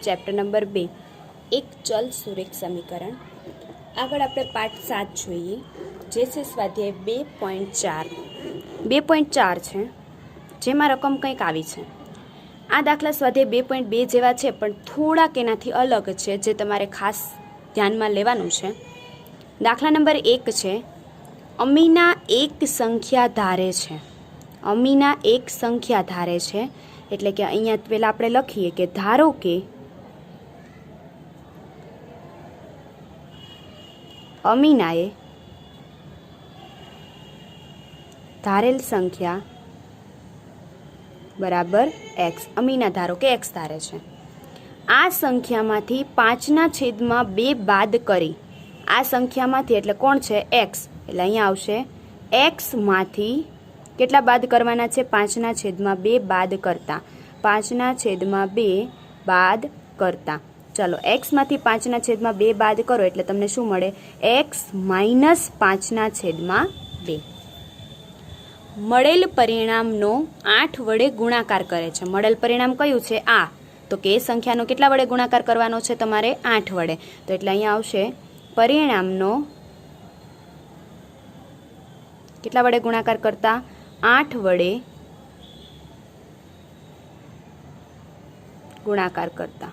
Chapter number 2 એક ચલ સુરેખ સમીકરણ। આગળ આપણે પાઠ 7 જોઈએ, જે છે સ્વાધ્યાય 2.4 છે, જેમાં રકમ કંઈક આવી છે। આ દાખલા સ્વાધ્યાય 2.2 જેવા છે, પણ થોડાક એનાથી અલગ છે, જે તમારે ખાસ ધ્યાનમાં લેવાનું છે। દાખલા નંબર 1 છે, અમીના એક સંખ્યા ધારે છે। અમીના એક સંખ્યા ધારે છે એટલે કે અહીંયા પહેલાં આપણે લખીએ કે ધારો કે અમીનાએ ધારેલ સંખ્યા બરાબર એક્સ। અમીના ધારો કે એક્સ ધારે છે। આ સંખ્યામાંથી 5/2 બાદ કરી, આ સંખ્યામાંથી એટલે કોણ છે? એક્સ। એટલે અહીંયા આવશે એક્સમાંથી કેટલા બાદ કરવાના છે? 5/2 બાદ કરતા, 5/2 બાદ કરતા। ચલો, એક્સમાંથી 5/2 બાદ કરો એટલે તમને શું મળે? X minus 5/2। મળેલ પરિણામનો 8 વડે ગુણાકાર કરે છે। મળેલ પરિણામ કયું છે? આ। તો કે એ સંખ્યાનો કેટલા વડે ગુણાકાર કરવાનો છે તમારે? 8 વડે। તો એટલે અહીંયા આવશે પરિણામનો કેટલા વડે ગુણાકાર કરતા? 8 વડે ગુણાકાર કરતા।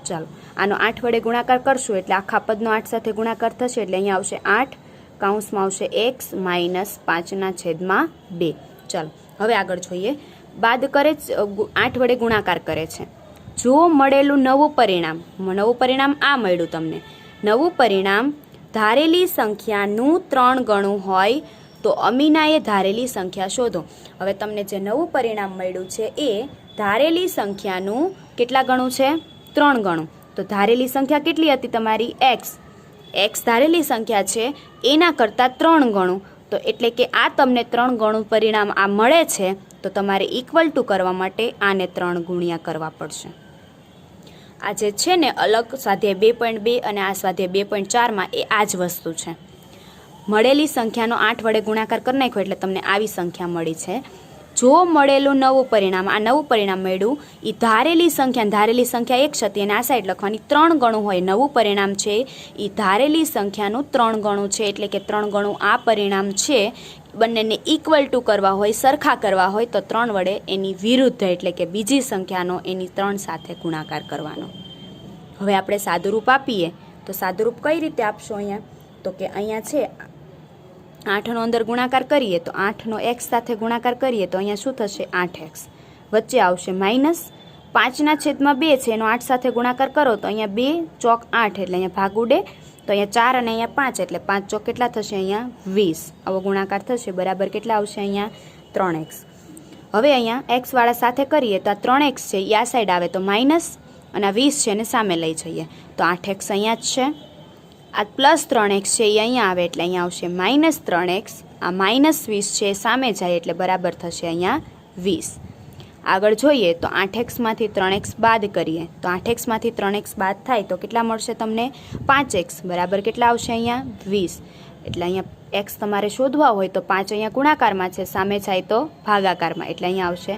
ચાલો, આનો 8 વડે ગુણાકાર કરશું એટલે આખા પદનો 8 સાથે ગુણાકાર થશે, એટલે અહીંયા આવશે 8 કૌંસમાં આવશે એક્સ માઇનસ 5/2। ચાલો, હવે આગળ જોઈએ। બાદ કરે 8 વડે ગુણાકાર કરે છે। જો મળેલું નવું પરિણામ આ મળ્યું તમને, નવું પરિણામ ધારેલી સંખ્યાનું 3 ગણું હોય તો અમીનાએ ધારેલી સંખ્યા શોધો। હવે તમને જે નવું પરિણામ મળ્યું છે એ ધારેલી સંખ્યાનું કેટલા ગણું છે? 3 ગણું। તો ધારેલી સંખ્યા કેટલી હતી તમારી? એક્સ। એક્સ ધારેલી સંખ્યા છે, એના કરતાં 3 ગણું। તો એટલે કે આ તમને 3 ગણું પરિણામ આ મળે છે, તો તમારે ઇક્વલ ટુ કરવા માટે આને 3 ગુણ્યા કરવા પડશે। આ જે છે ને અલગ સ્વાધ્યાય 2.2 અને આ સ્વાધ્યાય 2.4માં એ આ જ વસ્તુ છે। મળેલી સંખ્યાનો 8 વડે ગુણાકાર કરી નાખ્યો એટલે તમને આવી સંખ્યા મળી છે। જો મળેલું નવું પરિણામ, આ નવું પરિણામ મળ્યું એ ધારેલી સંખ્યા એક હતી અને આ સાઈડ લખવાની 3 ગણું હોય, નવું પરિણામ છે એ ધારેલી સંખ્યાનું 3 ગણું છે, એટલે કે 3 ગણું આ પરિણામ છે। બંનેને ઇક્વલ ટુ કરવા હોય, સરખા કરવા હોય તો 3 વડે એની વિરુદ્ધ એટલે કે બીજી સંખ્યાનો એની 3 સાથે ગુણાકાર કરવાનો। હવે આપણે સાદુરૂપ આપીએ તો સાદુરૂપ કઈ રીતે આપશો અહીંયા? તો કે અહીંયા છે 8નો અંદર ગુણાકાર કરીએ તો 8નો એક્સ સાથે ગુણાકાર કરીએ તો અહીંયા શું થશે? 8x। વચ્ચે આવશે માઇનસ 5/2 છે, એનો 8 સાથે ગુણાકાર કરો તો અહીંયા 2 ચોક 8 એટલે અહીંયા ભાગ ઉડે, તો અહીંયા 4 અને અહીંયા 5 એટલે 5 ચોક કેટલા થશે? અહીંયા 20। આવો ગુણાકાર થશે, બરાબર કેટલા આવશે? અહીંયા 3x। હવે અહીંયા એક્સવાળા સાથે કરીએ તો આ 3x છે એ આ સાઈડ આવે તો માઇનસ, અને આ 20 છે એને સામે લઈ જઈએ તો 8x અહીંયા જ છે। આ પ્લસ 3x છે એ અહીંયા આવે એટલે અહીંયા આવશે માઇનસ 3x। આ માઇનસ 20 છે એ સામે જાય એટલે બરાબર થશે અહીંયા 20। આગળ જોઈએ તો 8xમાંથી 3x બાદ કરીએ તો 8xમાંથી 3x બાદ થાય તો કેટલા મળશે તમને? 5x બરાબર કેટલા આવશે? અહીંયા 20। એટલે અહીંયા x તમારે શોધવા હોય તો 5 અહીંયા ગુણાકારમાં છે, સામે જાય તો ભાગાકારમાં, એટલે અહીંયા આવશે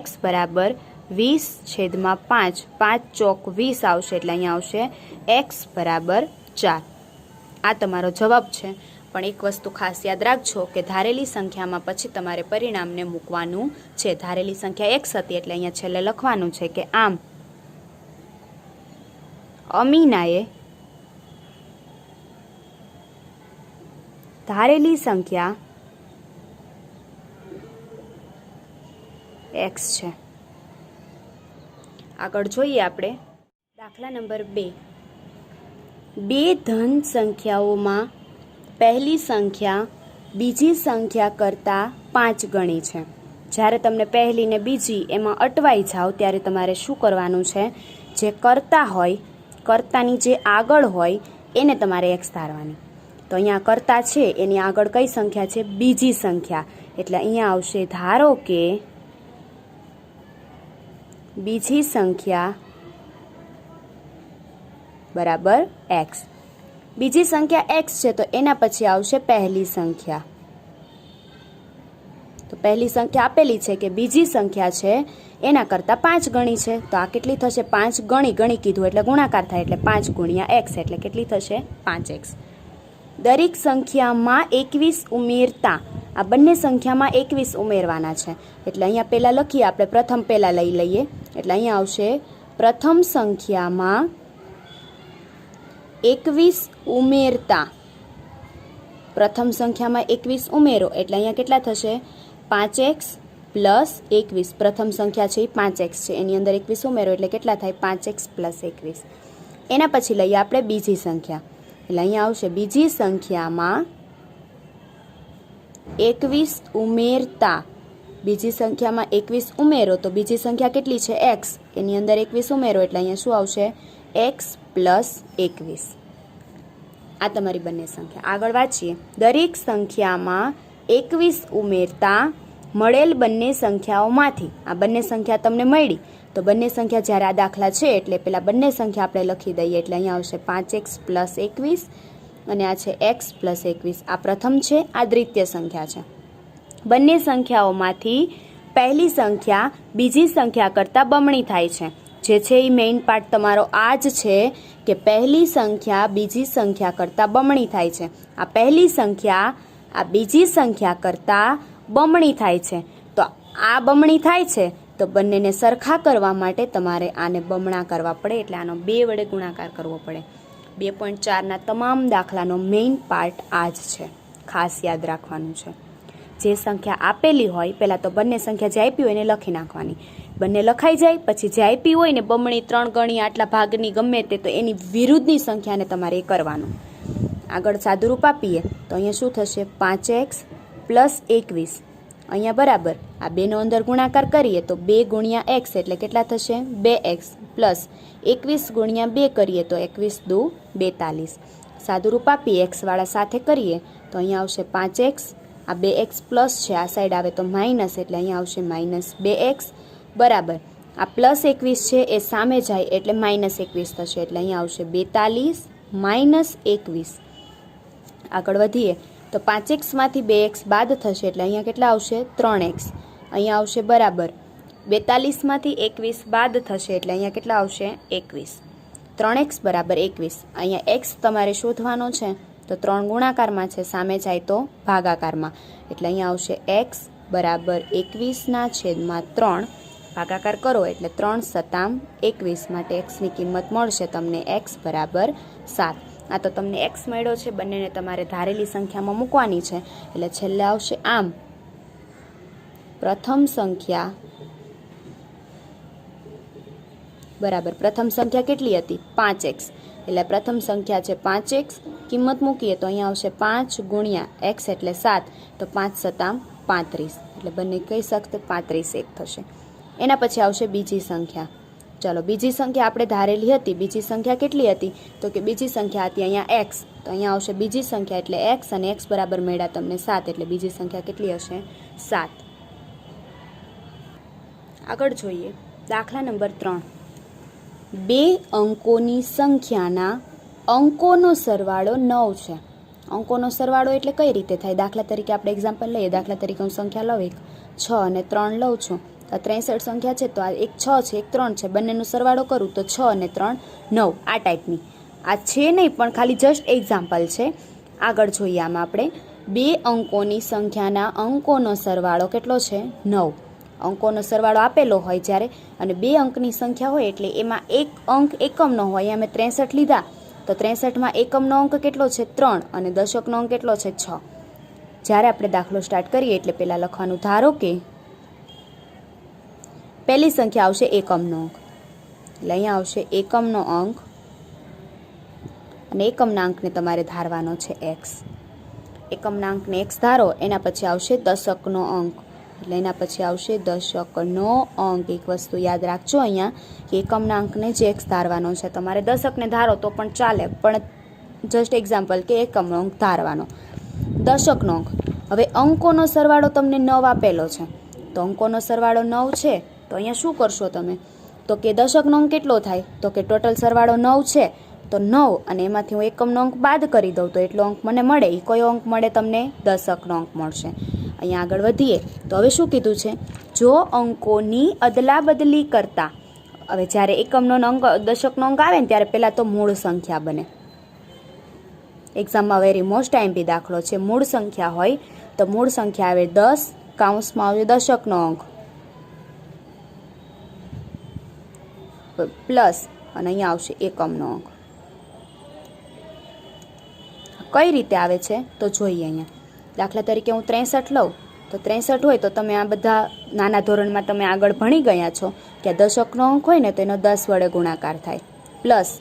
x બરાબર 20/5, 5 ચોક 20 આવશે, એટલે અહીંયા આવશે x બરાબર 4। આ તમારો જવાબ છે। પણ એક વસ્તુ ખાસ યાદ રાખજો કે ધારેલી સંખ્યામાં પછી તમારે પરિણામને મૂકવાનું છે। ધારેલી સંખ્યા એક્સ હતી એટલે અહીંયા છેલ્લે લખવાનું છે કે આમ અમીનાએ ધારેલી સંખ્યા એક્સ છે। આગળ જોઈએ આપણે દાખલા નંબર 2। બે ધન સંખ્યાઓમાં પહેલી સંખ્યા બીજી સંખ્યા કરતાં 5 ગણી છે। જ્યારે તમને પહેલી ને બીજી એમાં અટવાઈ જાઓ ત્યારે તમારે શું કરવાનું છે? જે કરતા હોય, કરતાની જે આગળ હોય એને તમારે એક્સ ધારવાની। તો અહીંયા કરતા છે એની આગળ કઈ સંખ્યા છે? બીજી સંખ્યા। એટલે અહીંયા આવશે ધારો કે બીજી સંખ્યા બરાબર એક્સ। બીજી સંખ્યા એક્સ છે તો એના પછી આવશે પહેલી સંખ્યા। તો પહેલી સંખ્યા આપેલી છે કે બીજી સંખ્યા છે એના કરતાં 5 ગણી છે. તો આ કેટલી થશે? 5 ગણી કીધું એટલે ગુણાકાર થાય એટલે 5 ગુણ્યા x એટલે કેટલી થશે? 5x. દરેક સંખ્યામાં 21 ઉમેરતા, આ બંને સંખ્યામાં 21 ઉમેરવાના છે એટલે અહીંયા પહેલાં લખીએ આપણે, પ્રથમ પહેલાં લઈ લઈએ એટલે અહીંયા આવશે પ્રથમ સંખ્યામાં 21 ઉમેરતા, પ્રથમ સંખ્યામાં 21 ઉમેરો એટલે અહીંયા કેટલા થશે? 5x plus 21. પ્રથમ સંખ્યા છે એ 5x છે, એની અંદર 21 ઉમેરો એટલે કેટલા થાય? 5x plus 21. એના પછી લઈએ આપણે બીજી સંખ્યા એટલે અહીંયા આવશે બીજી સંખ્યામાં 21 ઉમેરતા, બીજી સંખ્યામાં 21 ઉમેરો તો બીજી સંખ્યા કેટલી છે? x, એની અંદર 21 ઉમેરો એટલે અહીંયા શું આવશે? x plus 21. આ તમારી બંને સંખ્યા. આગળ વાંચીએ. દરેક સંખ્યામાં 21 ઉમેરતા મળેલ બંને સંખ્યાઓમાંથી, આ બંને સંખ્યા તમને મળી તો બંને સંખ્યા જ્યારે આ દાખલા છે એટલે પેલા બંને સંખ્યા આપણે લખી દઈએ એટલે અહીંયા આવશે 5x પ્લસ 21 અને આ છે x પ્લસ 21. આ પ્રથમ છે, આ દ્વિતીય સંખ્યા છે. બંને સંખ્યાઓમાંથી પહેલી સંખ્યા બીજી સંખ્યા કરતાં બમણી થાય છે. જે છે એ મેઇન પાર્ટ તમારો આ જ છે કે પહેલી સંખ્યા બીજી સંખ્યા કરતાં બમણી થાય છે. આ પહેલી સંખ્યા આ બીજી સંખ્યા કરતાં બમણી થાય છે. તો આ બમણી થાય છે તો બંનેને સરખા કરવા માટે તમારે આને બમણા કરવા પડે એટલે આનો 2 વડે ગુણાકાર કરવો પડે. 2.4ના તમામ દાખલાનો મેઇન પાર્ટ આ જ છે, ખાસ યાદ રાખવાનું છે. જે સંખ્યા આપેલી હોય પહેલાં તો બંને સંખ્યા જે આપી હોય એને લખી નાખવાની, બંને લખાઈ જાય પછી જે આપી હોય ને બમણી 3 ગણી આટલા ભાગની ગમે તે, તો એની વિરુદ્ધની સંખ્યાને તમારે એ કરવાનું. આગળ સાદુરૂપ આપીએ તો અહીંયા શું થશે? 5x પ્લસ 21 અહીંયા બરાબર આ બેનો અંદર ગુણાકાર કરીએ તો 2 ગુણ્યા x એટલે કેટલા થશે? 2x પ્લસ 21 ગુણ્યા 2 કરીએ તો 21 દુ 42. સાદુરૂપ આપીએ x વાળા સાથે કરીએ તો અહીંયા આવશે 5x, આ 2x પ્લસ છે, આ સાઈડ આવે તો માઇનસ એટલે અહીંયા આવશે માઇનસ 2x બરાબર આ પ્લસ 21 છે એ સામે જાય એટલે માઇનસ 21 થશે એટલે અહીંયા આવશે 42 માઇનસ 21. આગળ વધીએ તો 5xમાંથી 2x બાદ થશે એટલે અહીંયા કેટલા આવશે? 3x. અહીંયા આવશે બરાબર 42માંથી 21 બાદ થશે એટલે અહીંયા કેટલા આવશે? 21. 3x બરાબર 21. અહીંયા x તમારે શોધવાનો છે તો 3 ગુણાકારમાં છે, સામે જાય તો ભાગાકારમાં એટલે અહીંયા આવશે x બરાબર 21/3. ભાગાકાર કરો એટલે 3 સતામ 21 માટે xની કિંમત મળશે તમને x બરાબર 7. આ તો તમને x મળ્યો છે, બંનેને તમારે ધારેલી સંખ્યામાં મૂકવાની છે એટલે છેલ્લે આવશે આમ પ્રથમ સંખ્યા બરાબર પ્રથમ સંખ્યા કેટલી હતી? 5x એટલે પ્રથમ સંખ્યા છે 5x, કિંમત મૂકીએ તો અહીંયા આવશે 5 ગુણ્યા x એટલે 7 તો 5 સતામ 35 એટલે બંને કહી શકते 35 એક થશે. એના પછી આવશે બીજી સંખ્યા. ચાલો બીજી સંખ્યા આપણે ધારેલી હતી, બીજી સંખ્યા કેટલી હતી? તો કે બીજી સંખ્યા હતી અહીંયા x, તો અહીંયા આવશે બીજી સંખ્યા એટલે x અને x બરાબર મળ્યા તમને 7 એટલે બીજી સંખ્યા કેટલી હશે? 7. આગળ જોઈએ દાખલા નંબર 3. 2 અંકોની સંખ્યાના અંકોનો સરવાળો 9 છે. અંકોનો સરવાળો એટલે કઈ રીતે થાય? દાખલા તરીકે આપણે એક્ઝામ્પલ લઈએ. દાખલા તરીકે હું સંખ્યા લઉં 6 અને 3 લઉં છું. આ 63 સંખ્યા છે તો આ એક 6 છે એક 3 છે, બંનેનો સરવાળો કરું તો 6 અને 3 9. આ ટાઈપની આ છે નહીં પણ ખાલી જસ્ટ એક્ઝામ્પલ છે. આગળ જોઈએ આમાં આપણે 2 અંકોની સંખ્યાના અંકોનો સરવાળો કેટલો છે? 9. અંકોનો સરવાળો આપેલો હોય જ્યારે અને 2 અંકની સંખ્યા હોય એટલે એમાં એક અંક એકમનો હોય. અમે 63 લીધા તો 63માં એકમનો અંક કેટલો છે? 3 અને દશકનો અંક કેટલો છે? 6. જ્યારે આપણે દાખલો સ્ટાર્ટ કરીએ એટલે પહેલાં લખવાનું, ધારો કે પહેલી સંખ્યા આવશે એકમનો અંક એટલે અહીંયા આવશે એકમનો અંક અને એકમના અંકને તમારે ધારવાનો છે x. એકમના અંકને x ધારો એના પછી આવશે દશકનો અંક એટલે એના પછી આવશે દશકનો અંક. એક વસ્તુ યાદ રાખજો અહીંયા કે એકમના અંકને જ x ધારવાનો છે. તમારે દશકને ધારો તો પણ ચાલે, પણ જસ્ટ એક્ઝામ્પલ કે એકમનો અંક ધારવાનો. દશકનો અંક. હવે અંકોનો સરવાળો તમને 9 આપેલો છે તો અંકોનો સરવાળો 9 છે તો અહીંયા શું કરશો તમે? તો કે દશકનો અંક કેટલો થાય? તો કે ટોટલ સરવાળો 9 છે તો 9 અને એમાંથી હું એકમનો અંક બાદ કરી દઉં તો એટલો અંક મને મળે. એ કયો અંક મળે તમને? દશકનો અંક મળશે. અહીંયા આગળ વધીએ તો હવે શું કીધું છે? જો અંકોની અદલા બદલી કરતા, હવે જ્યારે એકમનો અંક દશકનો અંક આવે ને ત્યારે પહેલાં તો મૂળ સંખ્યા બને. એક્ઝામમાં વેરી મોસ્ટ આઈએમપી દાખલો છે. મૂળ સંખ્યા હોય તો મૂળ સંખ્યા આવે 10, કૌંસમાં આવે દશકનો અંક પ્લસ અને અહીંયા આવશે એકમનો અંક. કઈ રીતે આવે છે તો જોઈએ. અહીંયા દાખલા તરીકે હું 63 લઉં તો 63 હોય તો તમે આ બધા નાના ધોરણમાં તમે આગળ ભણી ગયા છો કે દશકનો અંક હોય ને તો એનો 10 વડે ગુણાકાર થાય, પ્લસ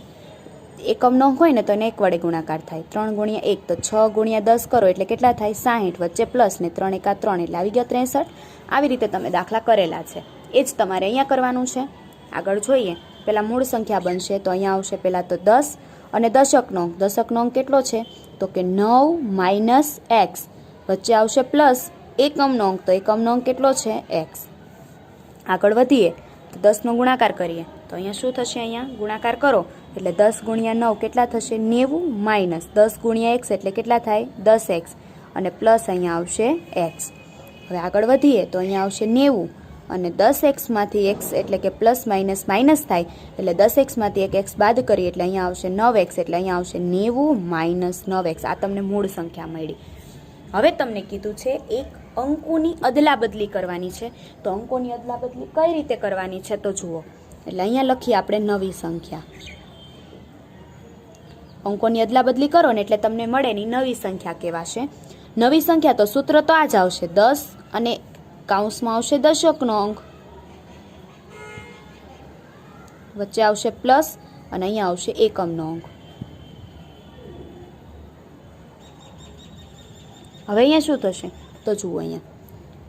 એકમનો અંક હોય ને તો એને 1 વડે ગુણાકાર થાય. 3 ગુણ્યા 1 તો 6 ગુણ્યા 10 કરો એટલે કેટલા થાય? 60. વચ્ચે પ્લસ ને 3 એકા 3 એટલે આવી ગયા 63. આવી રીતે તમે દાખલા કરેલા છે, એ જ તમારે અહીંયા કરવાનું છે. આગળ જોઈએ. પહેલાં મૂળ સંખ્યા બનશે તો અહીંયા આવશે પહેલાં તો 10 અને દશકનો અંક. દશકનો અંક કેટલો છે તો કે 9 માઇનસ એક્સ, વચ્ચે આવશે પ્લસ એકમનો અંક, તો એકમનો અંક કેટલો છે? એક્સ. આગળ વધીએ તો 10નો ગુણાકાર કરીએ તો અહીંયા શું થશે? અહીંયા ગુણાકાર કરો એટલે 10 ગુણ્યા 9 કેટલા થશે? 90 માઇનસ 10 ગુણ્યા એક્સ એટલે કેટલા થાય? 10x અને પ્લસ અહીંયા આવશે એક્સ. હવે આગળ વધીએ તો અહીંયા આવશે 90 અને 10xમાંથી x એટલે કે પ્લસ માઇનસ માઇનસ થાય એટલે 10xમાંથી એક x બાદ કરીએ એટલે અહીંયા આવશે 9x એટલે અહીંયા આવશે 90 માઇનસ 9x. આ તમને મૂળ સંખ્યા મળી. હવે તમને કીધું છે એક અંકોની અદલા બદલી કરવાની છે, તો અંકોની અદલા બદલી કઈ રીતે કરવાની છે તો જુઓ. એટલે અહીંયા લખીએ આપણે નવી સંખ્યા. અંકોની અદલા બદલી કરો ને એટલે તમને મળે ની નવી સંખ્યા કહેવાશે. નવી સંખ્યા તો સૂત્ર તો આ જ આવશે 10 અને કૌંસમાં આવશે દશકનો અંક, વચ્ચે આવશે પ્લસ અને અહીંયા આવશે એકમનો અંક. હવે અહીંયા શું થશે તો જુઓ. અહીંયા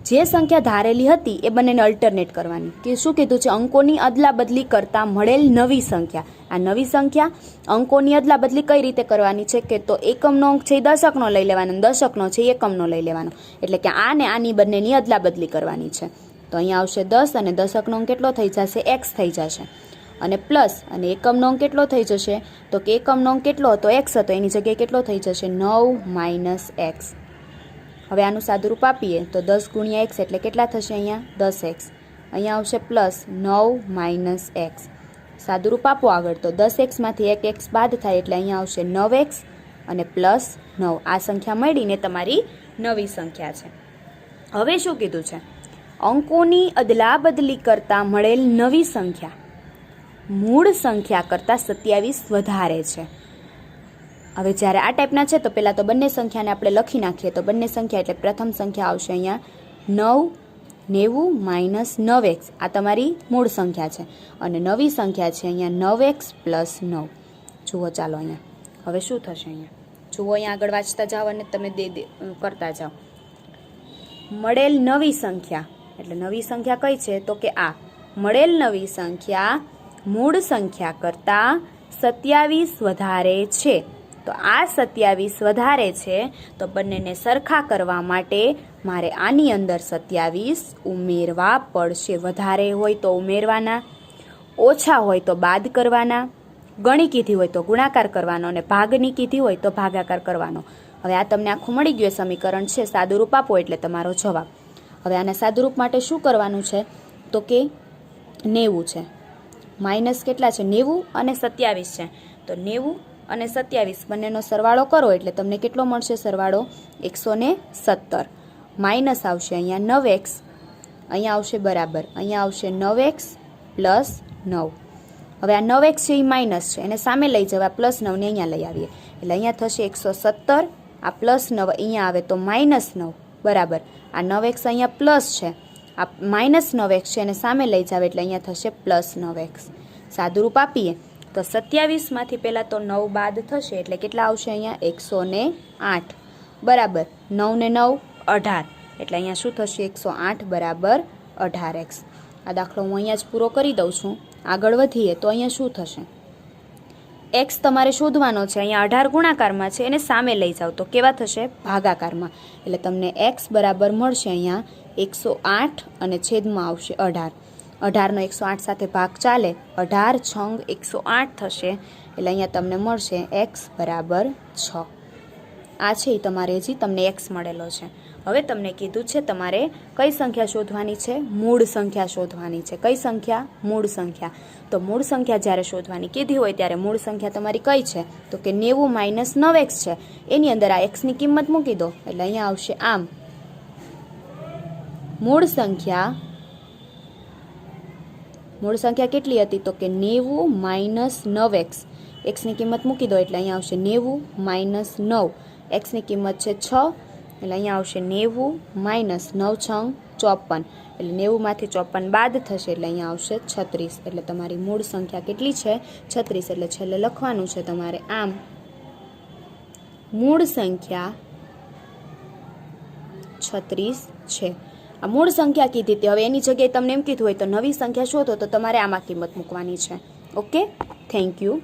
જે સંખ્યા ધારેલી હતી એ બંનેને અલ્ટરનેટ કરવાની. કે શું કીધું છે? અંકોની અદલા બદલી કરતા મળેલ નવી સંખ્યા. આ નવી સંખ્યા અંકોની અદલા બદલી કઈ રીતે કરવાની છે કે તો એકમનો અંક છે એ દશકનો લઈ લેવાનો, દશકનો છે એ એકમનો લઈ લેવાનો. એટલે કે આ ને આની બંનેની અદલા બદલી કરવાની છે. તો અહીંયા આવશે 10 અને દશકનો અંક કેટલો થઈ જશે? x થઈ જશે અને પ્લસ અને એકમનો અંક કેટલો થઈ જશે તો કે એકમનો અંક કેટલો હતો? x હતો, એની જગ્યાએ કેટલો થઈ જશે? 9 માઇનસ એક્સ. હવે આનું સાદુરૂપ આપીએ તો 10 ગુણ્યા x એટલે કેટલા થશે? અહીંયા 10x. અહીંયા આવશે પ્લસ 9 માઇનસ એક્સ. સાદુરૂપ આપો આગળ તો 10xમાંથી એક x બાદ થાય એટલે અહીંયા આવશે 9x અને પ્લસ 9. આ સંખ્યા મળીને તમારી નવી સંખ્યા છે. હવે શું કીધું છે? અંકોની અદલા બદલી કરતાં મળેલ નવી સંખ્યા મૂળ સંખ્યા કરતાં 27 વધારે છે. હવે જ્યારે આ ટાઈપના છે તો પહેલાં તો બંને સંખ્યાને આપણે લખી નાખીએ. તો બંને સંખ્યા એટલે પ્રથમ સંખ્યા આવશે અહીંયા 90 માઇનસ 9x. આ તમારી મૂળ સંખ્યા છે અને નવી સંખ્યા છે અહીંયા 9x પ્લસ 9. જુઓ ચાલો અહીંયા હવે શું થશે? અહીંયા જુઓ, અહીંયા આગળ વાંચતા જાઓ અને તમે કરતા જાઓ. મળેલ નવી સંખ્યા એટલે નવી સંખ્યા કઈ છે તો કે આ મળેલ નવી સંખ્યા મૂળ સંખ્યા કરતાં 27 વધારે છે. તો આ 27 વધારે છે તો બંનેને સરખા કરવા માટે મારે આની અંદર 27 ઉમેરવા પડશે. વધારે હોય તો ઉમેરવાના, ઓછા હોય તો બાદ કરવાના, ગણી કીધી હોય તો ગુણાકાર કરવાનો અને ભાગની કીધી હોય તો ભાગાકાર કરવાનો. હવે આ તમને આખું મળી ગયું સમીકરણ છે. સાદુરૂપ આપો એટલે તમારો જવાબ. હવે આના સાદુરૂપ માટે શું કરવાનું છે તો કે 90 છે, માઇનસ કેટલા છે? 90 અને 27 છે. તો 90 અને 27 બંનેનો સરવાળો કરો એટલે તમને કેટલો મળશે? સરવાળો 117. માઇનસ આવશે અહીંયા 9x, અહીંયા આવશે બરાબર, અહીંયા આવશે 9x પ્લસ 9. હવે આ 9x છે એ માઇનસ છે, એને સામે લઈ જવા પ્લસ 9ને અહીંયા લઈ આવીએ એટલે અહીંયા થશે 117. આ પ્લસ 9 અહીંયા આવે તો માઇનસ 9 બરાબર. આ 9x અહીંયા પ્લસ છે, આ માઇનસ 9x છે, એને સામે લઈ જાવ એટલે અહીંયા થશે પ્લસ 9x. સાદુરૂપ આપીએ તો 27માંથી પહેલાં તો 9 બાદ થશે એટલે કેટલા આવશે? અહીંયા 108 બરાબર. 9 ને 9 18 એટલે અહીંયા શું થશે? 108 બરાબર 18x. આ દાખલો હું અહીંયા જ પૂરો કરી દઉં છું. આગળ વધીએ તો અહીંયા શું થશે? x તમારે શોધવાનો છે. અહીંયા 18 ગુણાકારમાં છે, એને સામે લઈ જાઓ તો કેવા થશે? ભાગાકારમાં. એટલે તમને x બરાબર મળશે અહીંયા 108 અને છેદમાં આવશે 18. 18નો 108 સાથે ભાગ ચાલે, 18 છંગ 108 થશે એટલે અહીંયા તમને મળશે x બરાબર 6. આ છે એ તમારે હજી તમને એક્સ મળેલો છે. હવે તમને કીધું છે તમારે કઈ સંખ્યા શોધવાની છે? મૂળ સંખ્યા શોધવાની છે. કઈ સંખ્યા? મૂળ સંખ્યા. તો મૂળ સંખ્યા જ્યારે શોધવાની કીધી હોય ત્યારે મૂળ સંખ્યા તમારી કઈ છે? તો કે 90 - 9x છે. એની અંદર આ એક્સની કિંમત મૂકી દો એટલે અહીંયા આવશે આમ મૂળ સંખ્યા કેટલી હતી? તો કે 90 - 9x. એક્સની કિંમત મૂકી દો એટલે અહીંયા આવશે 90 - 9. એક્સની કિંમત છે 6 એટલે અહીંયા આવશે 90 - 9 × 54. એટલે 90માંથી 54 બાદ થશે એટલે અહીંયા આવશે 36. એટલે તમારી મૂળ સંખ્યા કેટલી છે? 36. એટલે છેલ્લે લખવાનું છે તમારે આમ મૂળ સંખ્યા 36 છે. આ મૂળ સંખ્યા કીધી હતી. હવે એની જગ્યાએ તમને એમ કીધું હોય તો નવી સંખ્યા શોધો તો તમારે આમાં કિંમત મૂકવાની છે. Okay, thank you.